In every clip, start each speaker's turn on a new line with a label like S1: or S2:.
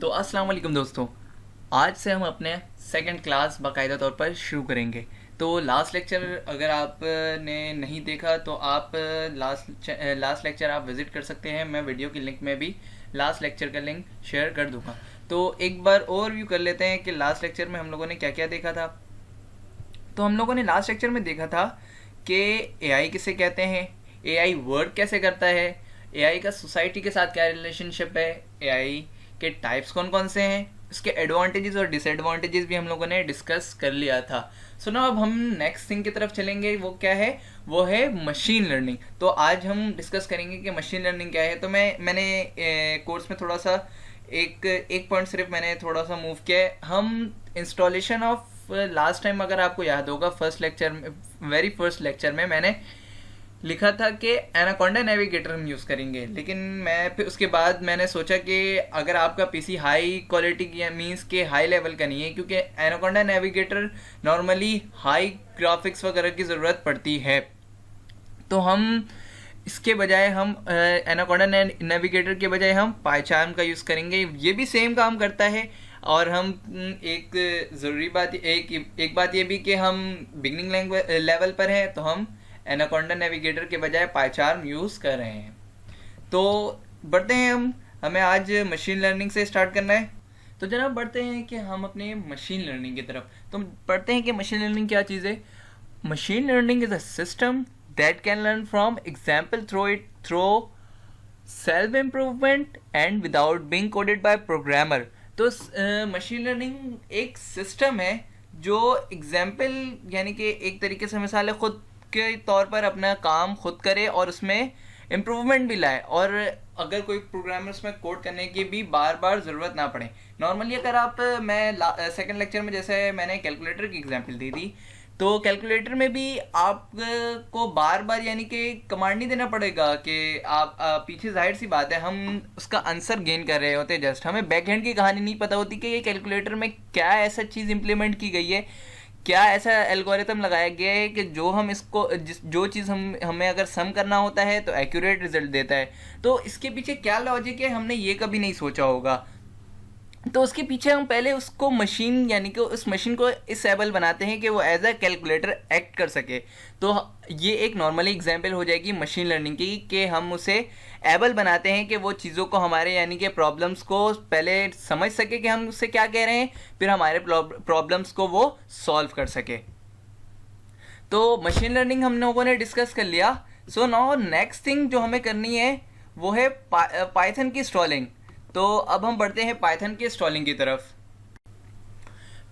S1: तो अस्सलाम वालेकुम दोस्तों, आज से हम अपने सेकंड क्लास बाकायदा तौर पर शुरू करेंगे। तो लास्ट लेक्चर अगर आपने नहीं देखा तो आप लास्ट लेक्चर आप विज़िट कर सकते हैं। मैं वीडियो की लिंक में भी लास्ट लेक्चर का लिंक शेयर कर दूंगा। तो एक बार ओवरव्यू कर लेते हैं कि लास्ट लेक्चर में हम लोगों ने क्या क्या देखा था। तो हम लोगों ने लास्ट लेक्चर में देखा था कि एआई किसे कहते हैं, एआई वर्क कैसे करता है, एआई का सोसाइटी के साथ क्या रिलेशनशिप है, एआई के टाइप्स कौन कौन से हैं, उसके एडवांटेजेस और डिसएडवांटेजेस भी हम लोगों ने डिस्कस कर लिया था। सो ना अब हम नेक्स्ट थिंग की तरफ चलेंगे। वो क्या है? वो है मशीन लर्निंग। तो आज हम डिस्कस करेंगे कि मशीन लर्निंग क्या है। तो मैंने कोर्स में थोड़ा सा एक एक पॉइंट सिर्फ मैंने थोड़ा सा मूव किया है। हम इंस्टॉलेशन ऑफ लास्ट टाइम अगर आपको याद होगा फर्स्ट लेक्चर में, वेरी फर्स्ट लेक्चर में मैंने लिखा था कि एनाकोंडा नेविगेटर हम यूज़ करेंगे। लेकिन मैं फिर उसके बाद मैंने सोचा कि अगर आपका पीसी हाई क्वालिटी की मींस के हाई लेवल का नहीं है, क्योंकि anaconda navigator normally high graphics वगैरह की ज़रूरत पड़ती है, तो हम इसके बजाय हम एनाकोंडा नेविगेटर के बजाय हम पाइचार्म का यूज़ करेंगे। ये भी सेम काम करता है। और हम एक ज़रूरी बात एक बात ये भी कि हम बिगनिंग लेवल पर हैं, तो हम एनाकोंडा नेविगेटर के बजाय पाइचार्म यूज़ कर रहे हैं। तो बढ़ते हैं हमें आज मशीन लर्निंग से स्टार्ट करना है। तो जनाब बढ़ते हैं कि हम अपने मशीन लर्निंग की तरफ। तो पढ़ते हैं कि मशीन लर्निंग क्या चीज़ है। Machine learning is a system that can learn from example through self improvement and without being coded by programmer. तो मशीन लर्निंग एक सिस्टम है जो एग्जाम्पल यानी कि एक तरीके से मिसाल है खुद के तौर पर अपना काम खुद करे और उसमें इम्प्रूवमेंट भी लाए, और अगर कोई प्रोग्रामर उसमें कोड करने की भी बार बार ज़रूरत ना पड़े। नॉर्मली अगर आप मैं सेकंड लेक्चर में जैसे मैंने कैलकुलेटर की एग्जांपल दी थी, तो कैलकुलेटर में भी आपको बार बार यानी कि कमांड नहीं देना पड़ेगा कि पीछे जाहिर सी बात है हम उसका आंसर गेन कर रहे होते, जस्ट हमें बैक हैंड की कहानी नहीं पता होती कि ये कैलकुलेटर में क्या ऐसा चीज़ इंप्लीमेंट की गई है, क्या ऐसा एल्गोरिथम लगाया गया है कि जो हम इसको जो चीज़ हमें अगर सम करना होता है तो एक्यूरेट रिजल्ट देता है। तो इसके पीछे क्या लॉजिक है हमने ये कभी नहीं सोचा होगा। तो उसके पीछे हम पहले उसको मशीन यानी कि उस मशीन को इस एबल बनाते हैं कि वो एज अ कैलकुलेटर एक्ट कर सके। तो ये एक नॉर्मली एग्जांपल हो जाएगी मशीन लर्निंग की कि हम उसे एबल बनाते हैं कि वो चीज़ों को हमारे यानी कि प्रॉब्लम्स को पहले समझ सके कि हम उससे क्या कह रहे हैं, फिर हमारे प्रॉब्लम्स को वो सॉल्व कर सके। तो मशीन लर्निंग हम लोगों ने डिस्कस कर लिया। सो नाउ नेक्स्ट थिंग जो हमें करनी है वो है पाइथन की स्टॉलिंग। तो अब हम बढ़ते हैं पाइथन की स्टॉलिंग की तरफ।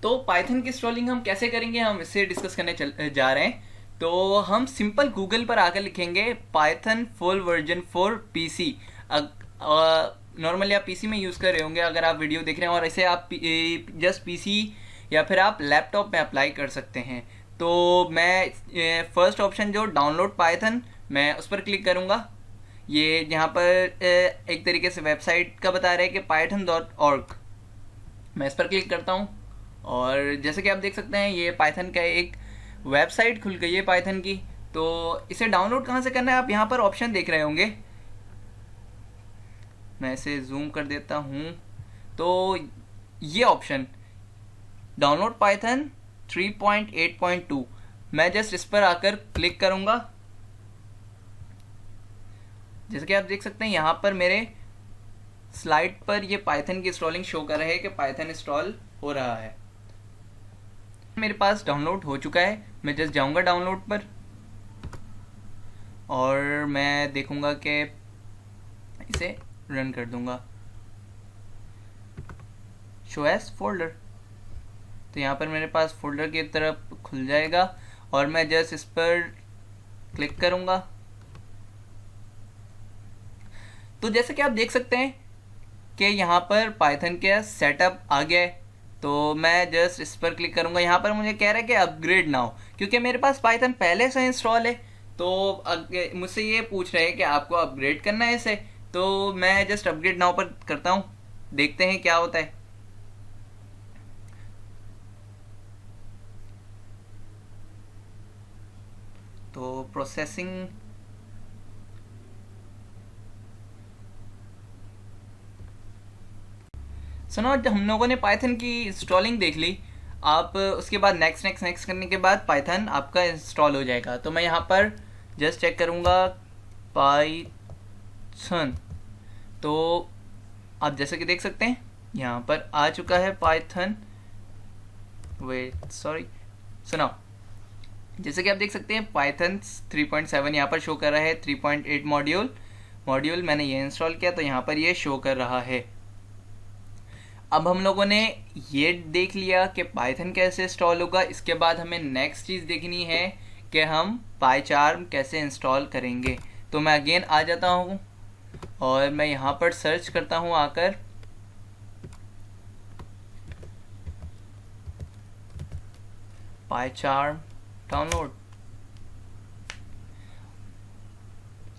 S1: तो पाइथन की स्टॉलिंग हम कैसे करेंगे, हम इससे डिस्कस करने जा रहे हैं। तो हम सिंपल गूगल पर आकर लिखेंगे Python full version for PC. Normally आप पीसी में यूज़ कर रहे होंगे अगर आप वीडियो देख रहे हैं, और इसे आप जस्ट पीसी या फिर आप लैपटॉप में अप्लाई कर सकते हैं। तो मैं फर्स्ट ऑप्शन जो डाउनलोड पाइथन, मैं उस पर क्लिक करूँगा। ये यहाँ पर एक तरीके से वेबसाइट का बता रहा है कि python.org। मैं इस पर क्लिक करता हूँ और जैसे कि आप देख सकते हैं ये पाइथन का एक वेबसाइट खुल गई है पाइथन की। तो इसे डाउनलोड कहाँ से करना है आप यहाँ पर ऑप्शन देख रहे होंगे। मैं इसे जूम कर देता हूँ। तो ये ऑप्शन डाउनलोड पाइथन 3.8.2, मैं जस्ट इस पर आकर क्लिक करूँगा। जैसे कि आप देख सकते हैं यहाँ पर मेरे स्लाइड पर ये पाइथन की इंस्टॉलिंग शो कर रहा है कि पाइथन इंस्टॉल हो रहा है। मेरे पास डाउनलोड हो चुका है। मैं जस्ट जाऊँगा डाउनलोड पर और मैं देखूँगा कि इसे रन कर दूँगा। शो एज फोल्डर, तो यहाँ पर मेरे पास फोल्डर की तरफ खुल जाएगा और मैं जस्ट इस पर क्लिक करूँगा। तो जैसे कि आप देख सकते हैं कि यहाँ पर पाइथन का सेटअप आ गया है। तो मैं जस्ट इस पर क्लिक करूँगा। यहाँ पर मुझे कह रहा है कि अपग्रेड नाउ, क्योंकि मेरे पास पाइथन पहले से इंस्टॉल है। तो मुझसे ये पूछ रहे हैं कि आपको अपग्रेड करना है इसे। तो मैं जस्ट अपग्रेड नाउ पर करता हूँ, देखते हैं क्या होता है। तो प्रोसेसिंग, सुनो, हम लोगों ने पाइथन की इंस्टॉलिंग देख ली। आप उसके बाद नेक्स्ट नेक्स्ट नेक्स्ट करने के बाद पाइथन आपका इंस्टॉल हो जाएगा। तो मैं यहाँ पर जस्ट चेक करूँगा पाइथन, तो आप जैसे कि देख सकते हैं यहाँ पर आ चुका है पाइथन। वेट सॉरी, सुनो, जैसे कि आप देख सकते हैं पाइथन 3.7 यहाँ पर शो कर रहा है। 3.8 मॉड्यूल मैंने ये इंस्टॉल किया तो यहाँ पर ये शो कर रहा है। अब हम लोगों ने ये देख लिया कि पाइथन कैसे इंस्टॉल होगा। इसके बाद हमें नेक्स्ट चीज़ देखनी है कि हम पाइचार्म कैसे इंस्टॉल करेंगे। तो मैं अगेन आ जाता हूँ और मैं यहाँ पर सर्च करता हूँ आकर पाइचार्म डाउनलोड।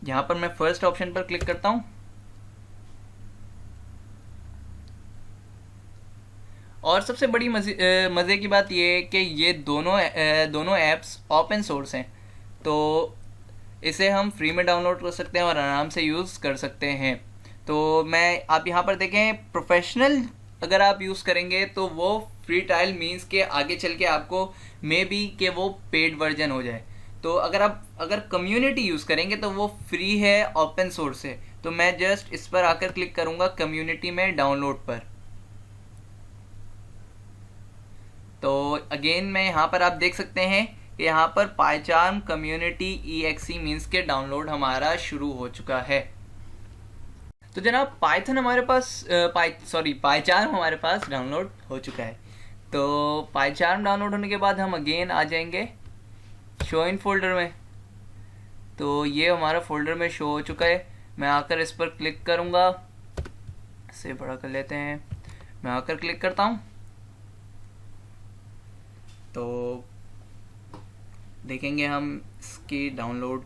S1: यहाँ पर मैं फर्स्ट ऑप्शन पर क्लिक करता हूँ और सबसे बड़ी मज़े की बात ये है कि ये दोनों ऐप्स ओपन सोर्स हैं, तो इसे हम फ्री में डाउनलोड कर सकते हैं और आराम से यूज़ कर सकते हैं। तो आप यहाँ पर देखें, प्रोफेशनल अगर आप यूज़ करेंगे तो वो फ्री ट्रायल मीन्स के आगे चल के आपको मे बी कि वो पेड वर्जन हो जाए। तो अगर कम्युनिटी यूज़ करेंगे तो वो फ्री है, ओपन सोर्स है। तो मैं जस्ट इस पर आकर क्लिक करूँगा कम्युनिटी में डाउनलोड पर। तो अगेन मैं यहाँ पर आप देख सकते हैं कि यहाँ पर पाइचार्म कम्युनिटी EXE मीन्स के डाउनलोड हमारा शुरू हो चुका है। तो जनाब पाइथन हमारे पास पाइचार्म हमारे पास डाउनलोड हो चुका है। तो पाइचार्म डाउनलोड होने के बाद हम अगेन आ जाएंगे शो इन फोल्डर में। तो ये हमारा फोल्डर में शो हो चुका है। मैं आकर इस पर क्लिक करूँगा, इसे बड़ा कर लेते हैं। मैं आकर क्लिक करता हूँ तो देखेंगे हम इसकी डाउनलोड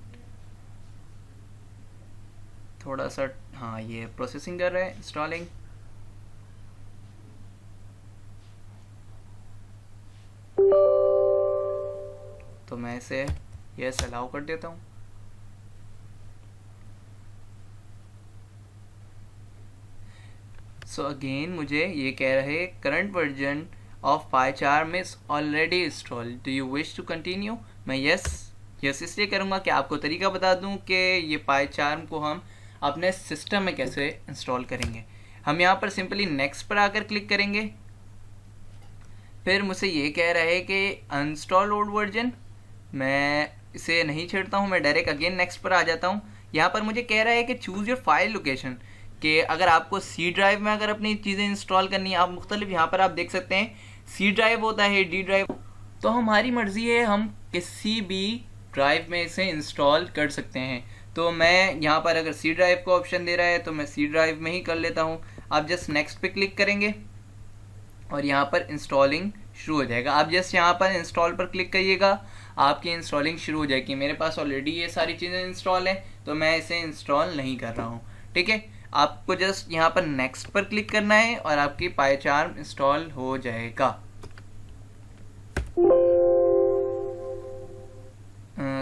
S1: थोड़ा सा, हाँ ये प्रोसेसिंग कर रहा है, इंस्टॉलिंग। तो मैं इसे यस अलाउ कर देता हूँ। सो अगेन मुझे ये कह रहे हैं current version of PyCharm is already installed, do you wish to continue. मैं यस इसलिए करूँगा कि आपको तरीका बता दूँ कि ये पाइचार्म को हम अपने सिस्टम में कैसे इंस्टॉल करेंगे। हम यहाँ पर सिंपली नेक्स्ट पर आकर क्लिक करेंगे। फिर मुझसे ये कह रहा है कि अनइंस्टॉल ओल्ड वर्जन, मैं इसे नहीं छेड़ता हूँ, मैं डायरेक्ट अगेन नेक्स्ट पर आ जाता हूँ। यहाँ पर मुझे कह रहा है कि चूज़ योर फाइल लोकेशन, कि अगर आपको सी ड्राइव में अगर अपनी चीज़ें इंस्टॉल करनी है, आप मुख्तलिफ यहाँ पर आप देख सकते हैं सी ड्राइव होता है, डी ड्राइव। तो हमारी मर्ज़ी है, हम किसी भी ड्राइव में इसे इंस्टॉल कर सकते हैं। तो मैं यहाँ पर अगर सी ड्राइव को ऑप्शन दे रहा है तो मैं सी ड्राइव में ही कर लेता हूँ। आप जस्ट नेक्स्ट पे क्लिक करेंगे और यहाँ पर इंस्टॉलिंग शुरू हो जाएगा। आप जस्ट यहाँ पर इंस्टॉल पर क्लिक करिएगा, आपकी इंस्टॉलिंग शुरू हो जाएगी। मेरे पास ऑलरेडी ये सारी चीज़ें इंस्टॉल हैं तो मैं इसे इंस्टॉल नहीं कर रहा हूँ। ठीक है, आपको जस्ट यहाँ पर नेक्स्ट पर क्लिक करना है और आपकी पाइचार्म इंस्टॉल हो जाएगा।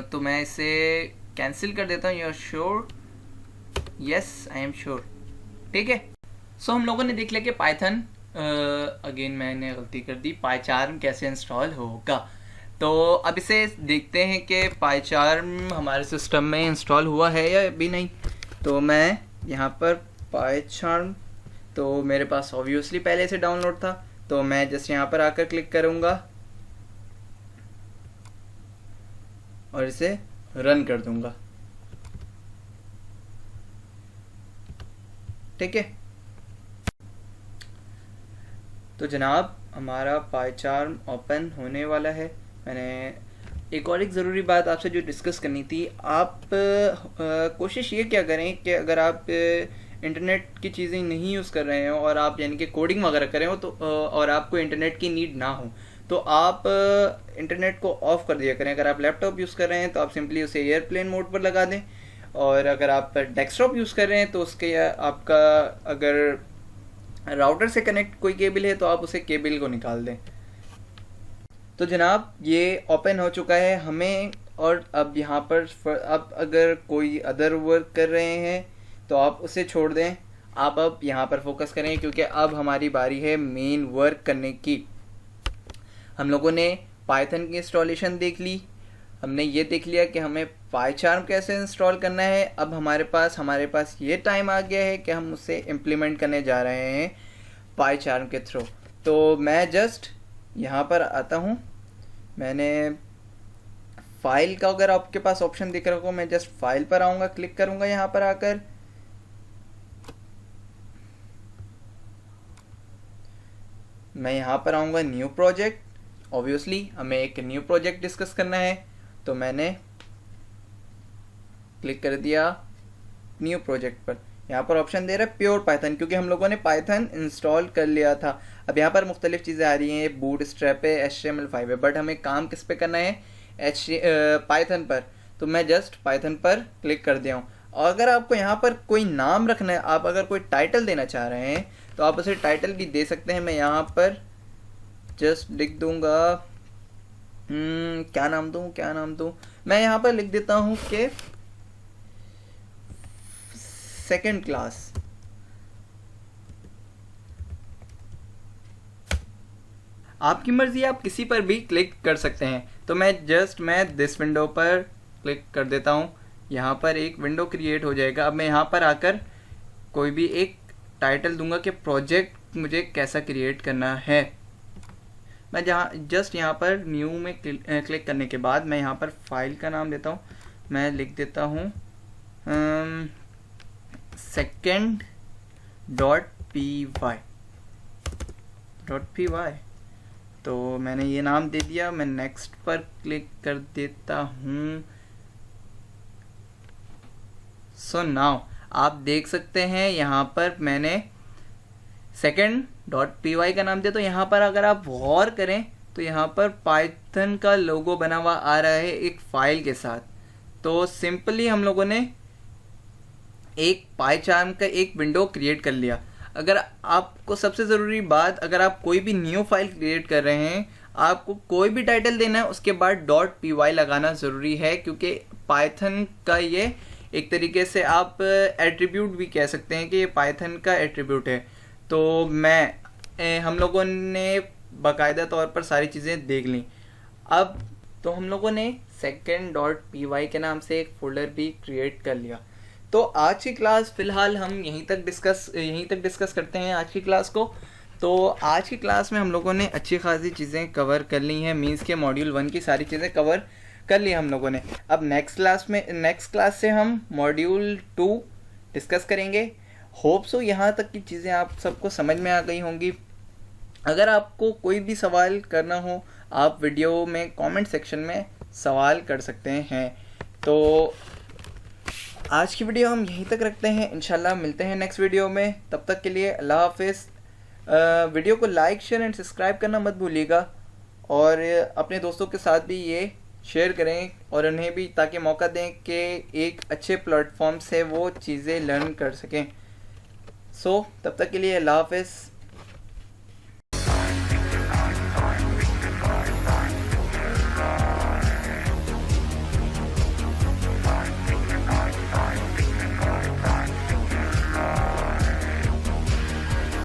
S1: तो मैं इसे कैंसिल कर देता हूँ। You are sure? Yes I am sure. ठीक है, सो हम लोगों ने देख लिया कि पाइथन, अगेन मैंने गलती कर दी, पाइचार्म कैसे इंस्टॉल होगा। तो अब इसे देखते हैं कि पाइचार्म हमारे सिस्टम में इंस्टॉल हुआ है या भी नहीं। तो मैं यहाँ पर पाइचार्म, तो मेरे पास ऑब्वियसली पहले से डाउनलोड था, तो मैं जस्ट यहाँ पर आकर क्लिक करूँगा और इसे रन कर दूँगा। ठीक है, तो जनाब हमारा पाइचार्म ओपन होने वाला है। मैंने एक ज़रूरी बात आपसे जो डिस्कस करनी थी, आप कोशिश ये क्या करें कि अगर आप इंटरनेट की चीज़ें नहीं यूज़ कर रहे हो और आप यानी कि कोडिंग वगैरह कर रहे हो तो और आपको इंटरनेट की नीड ना हो तो आप इंटरनेट को ऑफ़ कर दिया करें। अगर आप लैपटॉप यूज़ कर रहे हैं तो आप सिंपली उसे एयरप्लेन मोड पर लगा दें, और अगर आप डेस्कटॉप यूज़ कर रहे हैं तो उसके आपका अगर राउटर से कनेक्ट कोई केबल है तो आप उसे केबल को निकाल दें। तो जनाब ये ओपन हो चुका है हमें, और अब यहाँ पर अब अगर कोई अदर वर्क कर रहे हैं तो आप उसे छोड़ दें। आप अब यहाँ पर फोकस करें, क्योंकि अब हमारी बारी है मेन वर्क करने की। हम लोगों ने पाइथन की इंस्टॉलेशन देख ली, हमने ये देख लिया कि हमें पाईचार्म कैसे इंस्टॉल करना है। अब हमारे पास ये टाइम आ गया है कि हम उसे इम्प्लीमेंट करने जा रहे हैं पाईचार्म के थ्रू। तो मैं जस्ट यहाँ पर आता हूँ, मैंने फाइल का अगर आपके पास ऑप्शन दिख रहा हो, मैं जस्ट फाइल पर आऊँगा, क्लिक करूँगा यहाँ पर आकर। मैं यहाँ पर आऊँगा न्यू प्रोजेक्ट। ऑब्वियसली हमें एक न्यू प्रोजेक्ट डिस्कस करना है, तो मैंने क्लिक कर दिया न्यू प्रोजेक्ट पर। यहाँ पर ऑप्शन दे रहा है प्योर पाइथन, क्योंकि हम लोगों ने पाइथन इंस्टॉल कर लिया था। अब यहाँ पर मुख्तलिफ चीज़ें आ रही हैं, बूटस्ट्रैप है, HTML5 है, बट हमें काम किस पे करना है, पाइथन पर। तो मैं जस्ट पाइथन पर क्लिक कर दिया हूँ। और अगर आपको यहाँ पर कोई नाम रखना है, आप अगर कोई टाइटल देना चाह रहे हैं तो आप उसे टाइटल भी दे सकते हैं। मैं यहाँ पर जस्ट लिख दूंगा, क्या नाम दूँ, मैं यहाँ पर लिख देता हूँ कि सेकंड क्लास। आपकी मर्जी, आप किसी पर भी क्लिक कर सकते हैं। तो मैं दिस विंडो पर क्लिक कर देता हूँ, यहाँ पर एक विंडो क्रिएट हो जाएगा। अब मैं यहाँ पर आकर कोई भी एक टाइटल दूंगा कि प्रोजेक्ट मुझे कैसा क्रिएट करना है। मैं यहाँ पर न्यू में क्लिक करने के बाद मैं यहाँ पर फाइल का नाम देता हूँ, मैं लिख देता हूँ second.py। तो मैंने ये नाम दे दिया। मैं नेक्स्ट पर क्लिक कर देता हूँ। सो नाउ आप देख सकते हैं यहाँ पर मैंने second.py का नाम दिया। तो यहाँ पर अगर आप गौर करें तो यहाँ पर पाइथन का लोगो बना हुआ आ रहा है एक फाइल के साथ। तो सिंपली हम लोगों ने एक पाईचार्म का एक विंडो क्रिएट कर लिया। अगर आपको सबसे ज़रूरी बात, अगर आप कोई भी न्यू फाइल क्रिएट कर रहे हैं, आपको कोई भी टाइटल देना है, उसके बाद .py लगाना ज़रूरी है, क्योंकि पाइथन का ये एक तरीके से आप एट्रीब्यूट भी कह सकते हैं कि ये पाइथन का एट्रीब्यूट है। तो हम लोगों ने बाकायदा तौर पर सारी चीज़ें देख ली। अब तो हम लोगों ने second.py के नाम से एक फ़ोल्डर भी क्रिएट कर लिया। तो आज की क्लास फ़िलहाल हम यहीं तक डिस्कस करते हैं आज की क्लास को। तो आज की क्लास में हम लोगों ने अच्छी खासी चीज़ें कवर कर ली हैं, मीन्स के मॉड्यूल 1 की सारी चीज़ें कवर कर ली हम लोगों ने। अब नेक्स्ट क्लास से हम मॉड्यूल 2 डिस्कस करेंगे। होप सो यहाँ तक की चीज़ें आप सबको समझ में आ गई होंगी। अगर आपको कोई भी सवाल करना हो, आप वीडियो में कमेंट सेक्शन में सवाल कर सकते हैं। तो आज की वीडियो हम यहीं तक रखते हैं, इंशाल्लाह मिलते हैं नेक्स्ट वीडियो में। तब तक के लिए अल्लाह हाफिज़। वीडियो को लाइक, शेयर एंड सब्सक्राइब करना मत भूलिएगा, और अपने दोस्तों के साथ भी ये शेयर करें और उन्हें भी ताकि मौका दें कि एक अच्छे प्लेटफॉर्म से वो चीज़ें लर्न कर सकें। तब तक के लिए अल्लाह हाफिज़।